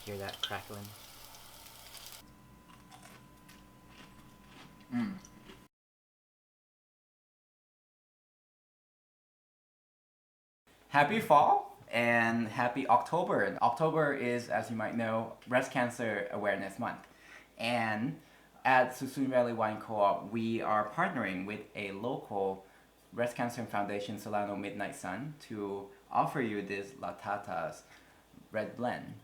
Hear that crackling? Happy fall and happy October. October is, as you might know, Breast Cancer Awareness Month. And at Susun Valley Wine Co-op, we are partnering with a local breast cancer foundation, Solano Midnight Sun, to offer you this Ta-Tas red blend.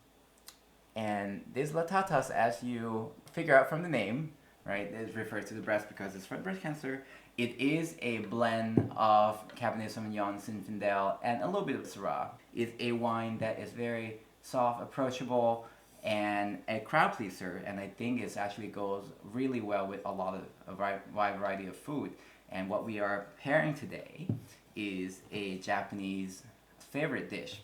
And this Ta-Tas, as you figure out from the name, right, it refers to the breast because it's for breast cancer. It is a blend of Cabernet Sauvignon, Zinfandel, and a little bit of Syrah. It's a wine that is very soft, approachable, and a crowd pleaser. And I think it actually goes really well with a wide variety of food. And what we are pairing today is a Japanese favorite dish.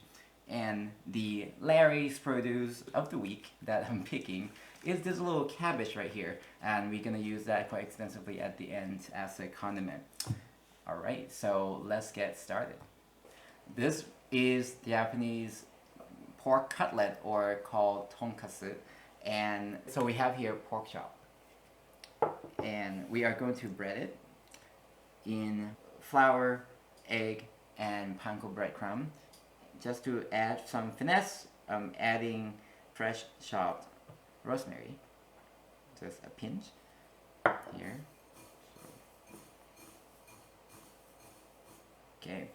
And the Larry's produce of the week that I'm picking is this little cabbage right here, and we're gonna use that quite extensively at the end as a condiment. Alright, so let's get started. This is Japanese pork cutlet, or called Tonkatsu, and so we have here pork chop, and we are going to bread it in flour, egg, and panko breadcrumb. Just to add some finesse, I'm adding fresh chopped rosemary, just a pinch here. Okay,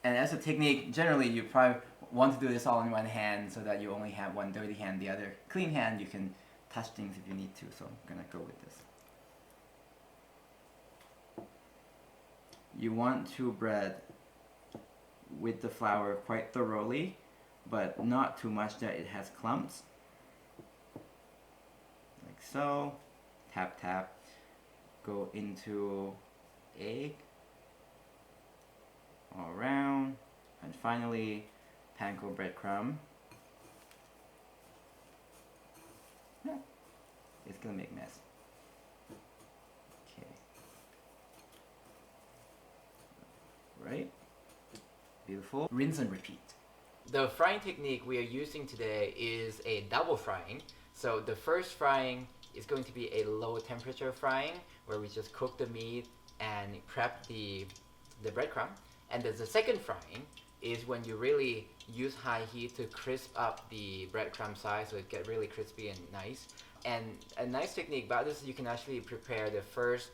and as a technique, generally you probably want to do this all in one hand so that you only have one dirty hand. The other clean hand, you can touch things if you need to, so I'm gonna go with this. You want to bread with the flour quite thoroughly, but not too much that it has clumps. Like so. Tap tap. Go into egg all around, and finally panko breadcrumb. It's gonna make a mess. Okay. Right. Beautiful. Rinse and repeat. The frying technique we are using today is a double frying. So the first frying is going to be a low temperature frying, where we just cook the meat and prep the breadcrumb. And then the second frying is when you really use high heat to crisp up the breadcrumb side so it gets really crispy and nice. And a nice technique about this is you can actually prepare the first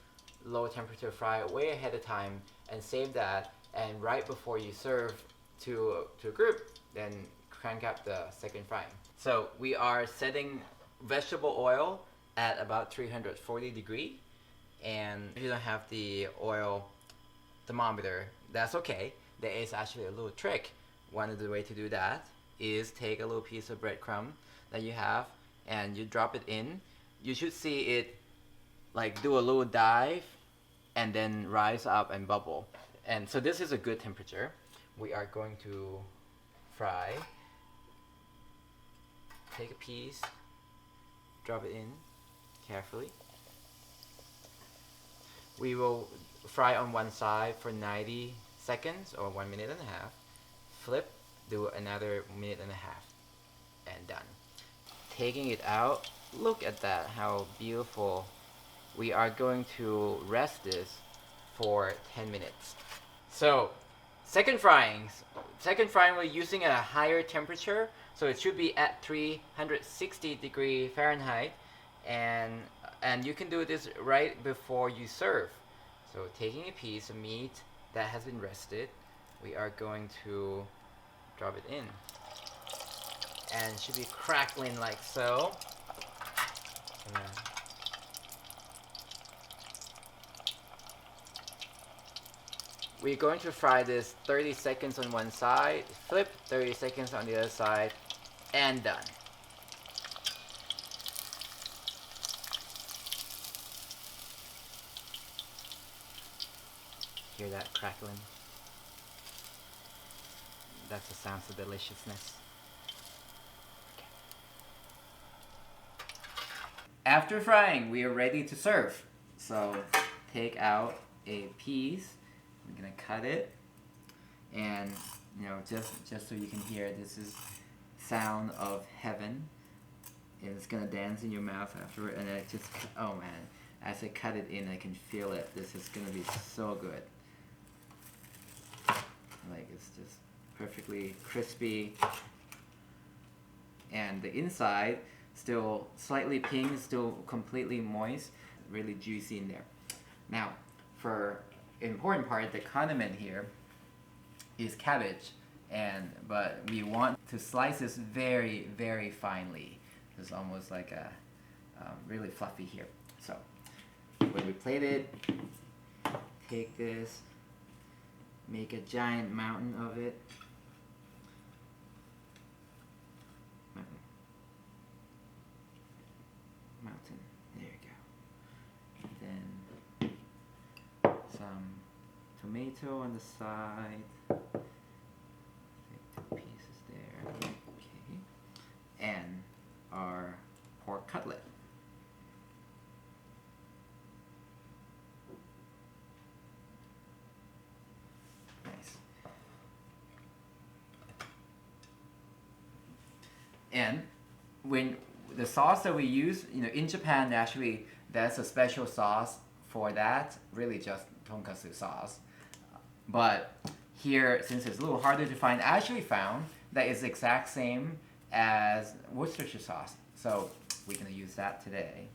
low temperature fry way ahead of time and save that, and right before you serve to a group, then crank up the second frying. So we are setting vegetable oil at about 340 degrees, and if you don't have the oil thermometer, that's okay. There is actually a little trick. One of the way to do that is take a little piece of breadcrumb that you have and you drop it in. You should see it like do a little dive and then rise up and bubble. And so this is a good temperature. We are going to fry. Take a piece, drop it in carefully. We will fry on one side for 90 seconds or 1 minute and a half. Flip, do another minute and a half, and done. Taking it out, look at that, how beautiful. We are going to rest this for 10 minutes. So, second frying we're using a higher temperature, so it should be at 360 degrees Fahrenheit, and you can do this right before you serve. So taking a piece of meat that has been rested, we are going to drop it in, and it should be crackling like so. We're going to fry this 30 seconds on one side, flip, 30 seconds on the other side, and done. Hear that crackling? That's the sounds of deliciousness. Okay. After frying, we are ready to serve. So take out a piece. I'm gonna cut it, and just so you can hear, this is sound of heaven. it's gonna dance in your mouth afterward, and it just, oh man, as I cut it in, I can feel it. This is gonna be so good. Like, it's just perfectly crispy, and the inside still slightly pink, still completely moist, really juicy in there. Now, for important part, the condiment here is cabbage, but we want to slice this very, very finely. It's almost like a really fluffy here. So when we plate it, take this, make a giant mountain of it. Mountain. There you go. And then some tomato on the side. Take 2 pieces there. Okay. And our pork cutlet. Nice. And when the sauce that we use, in Japan, actually, that's a special sauce for that, really just tonkatsu sauce. But here, since it's a little harder to find, I actually found that it's the exact same as Worcestershire sauce. So we're gonna use that today.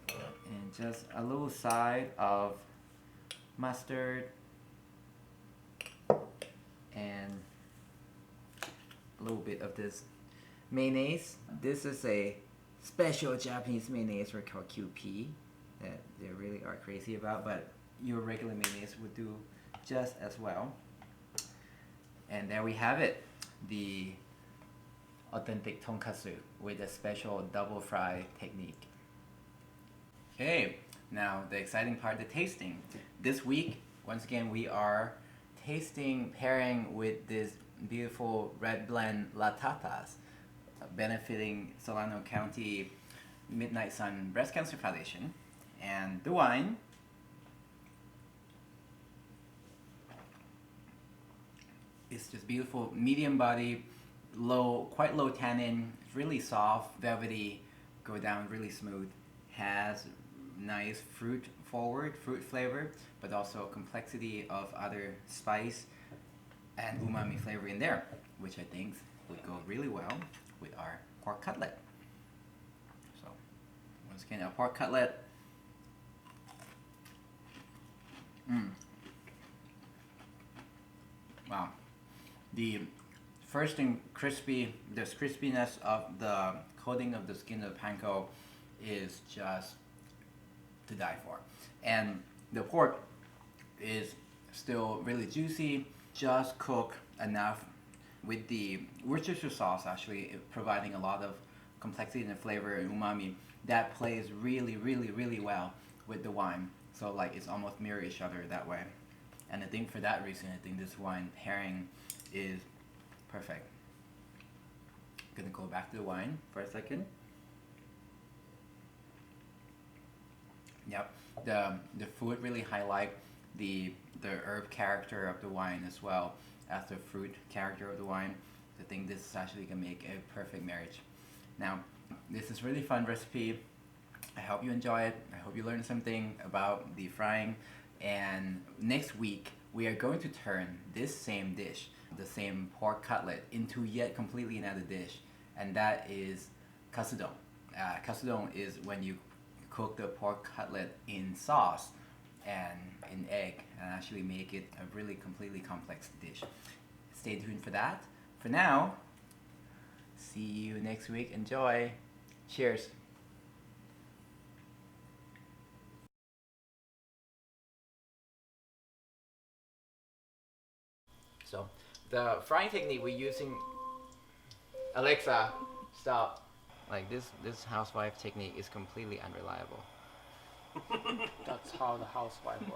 And just a little side of mustard and a little bit of this mayonnaise. This is a special Japanese mayonnaise we call QP that they really are crazy about, but your regular mayonnaise would do just as well. And there we have it, the authentic tonkatsu with a special double fry technique. Okay, now the exciting part, the tasting. This week, once again, we are pairing with this beautiful red blend Ta-Tas, benefiting Solano County Midnight Sun Breast Cancer Foundation. And the wine is just beautiful, medium body, quite low tannin, really soft, velvety, go down really smooth, has nice fruit flavor, but also complexity of other spice and umami flavor in there, which I think would go really well with our pork cutlet. So once again, our pork cutlet. Wow. The first thing, the crispiness of the coating of the skin of the panko is just to die for. And the pork is still really juicy, just cook enough with the Worcestershire sauce actually providing a lot of complexity and flavor and umami that plays really, really, really well with the wine. So like it's almost mirror each other that way. And I think for that reason, I think this wine pairing is perfect. Gonna go back to the wine for a second. Yep, the food really highlight the herb character of the wine as well as the fruit character of the wine. I think this is actually gonna make a perfect marriage. Now, this is really fun recipe. I hope you enjoy it. I hope you learned something about the frying. And next week, we are going to turn this same dish, the same pork cutlet, into yet completely another dish, and that is Katsu-don. Katsu-don is when you cook the pork cutlet in sauce and in egg and actually make it a really completely complex dish. Stay tuned for that. For now, see you next week. Enjoy. Cheers. So the frying technique we're using, Alexa, stop. Like this housewife technique is completely unreliable. That's how the housewife